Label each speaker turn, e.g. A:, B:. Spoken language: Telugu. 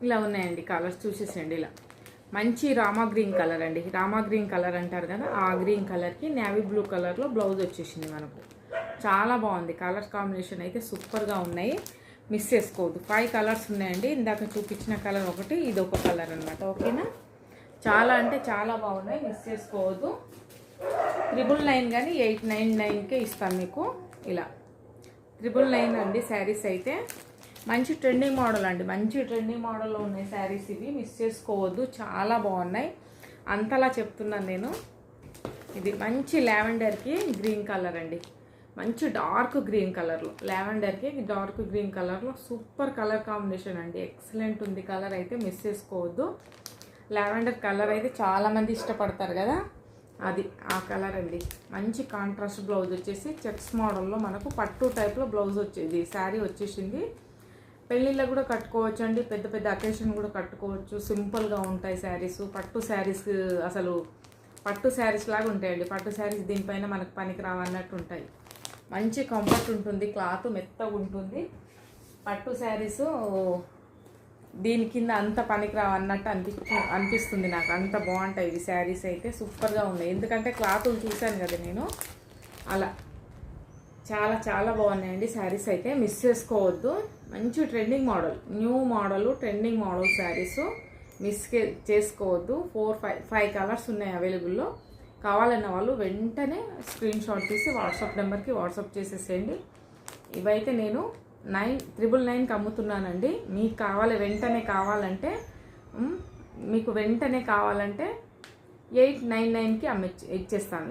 A: ఇలా ఉన్నాయండి కలర్స్, చూసేసండి. ఇలా మంచి రామా గ్రీన్ కలర్ అండి, రామా గ్రీన్ కలర్ అంటారు కదా, ఆ గ్రీన్ కలర్కి నేవీ బ్లూ కలర్లో బ్లౌజ్ వచ్చేసింది మనకు. చాలా బాగుంది, కలర్ కాంబినేషన్ అయితే సూపర్గా ఉన్నాయి, మిస్ చేసుకోవద్దు. 5 కలర్స్ ఉన్నాయండి, ఇందాక చూపించిన కలర్ ఒకటి, ఇది ఒక కలర్ అనమాట. ఓకేనా, చాలా అంటే చాలా బాగున్నాయి, మిస్ చేసుకోవద్దు. 999 కానీ 899కే ఇస్తాను మీకు. ఇలా 999 అండి శారీస్ అయితే. మంచి ట్రెండింగ్ మోడల్ అండి, మంచి ట్రెండింగ్ మోడల్లో ఉన్నాయి శారీస్ ఇవి, మిస్ చేసుకోవద్దు, చాలా బాగున్నాయి. అంతలా చెప్తున్నాను నేను. ఇది మంచి లావెండర్కి గ్రీన్ కలర్ అండి, మంచి డార్క్ గ్రీన్ కలర్లో, లావెండర్కి డార్క్ గ్రీన్ కలర్లో సూపర్ కలర్ కాంబినేషన్ అండి, ఎక్సలెంట్ ఉంది కలర్ అయితే, మిస్ చేసుకోవద్దు. లావెండర్ కలర్ అయితే చాలామంది ఇష్టపడతారు కదా, అది ఆ కలర్ అండి. మంచి కాంట్రాస్ట్ బ్లౌజ్ వచ్చేసి చెక్స్ మోడల్లో మనకు పట్టు టైప్లో బ్లౌజ్ వచ్చేది, శారీ వచ్చేసింది. పెళ్ళిళ్ళకు కూడా కట్టుకోవచ్చు అండి, పెద్ద పెద్ద అకేషన్ కూడా కట్టుకోవచ్చు, సింపుల్గా ఉంటాయి శారీస్. పట్టు శారీస్ అసలు పట్టు శారీస్ లాగా ఉంటాయండి, పట్టు శారీస్ దీనిపైన మనకు పనికి రావన్నట్టు ఉంటాయి. మంచి కంఫర్ట్ ఉంటుంది, క్లాత్ మెత్తగా ఉంటుంది. పట్టు శారీస్ దీని కింద అంత పనికి రావన్నట్టు అనిపిస్తుంది నాకు, అంత బాగుంటాయి ఇవి శారీస్ అయితే, సూపర్గా ఉన్నాయి. ఎందుకంటే క్లాతులు చూశాను కదా నేను, అలా చాలా చాలా బాగున్నాయండి శారీస్ అయితే, మిస్ చేసుకోవద్దు. మంచి trending model, new model trending model saris, miss చేసుకోవద్దు. 5 కలర్స్ ఉన్నాయి అవైలబుల్లో. కావాలన్న వాళ్ళు వెంటనే స్క్రీన్ షాట్ తీసి వాట్సాప్ నెంబర్కి వాట్సాప్ చేసేసేయండి. ఇవైతే నేను 999కి అమ్ముతున్నానండి. మీకు వెంటనే కావాలంటే మీకు వెంటనే కావాలంటే 899కి ఇచ్చేస్తాను.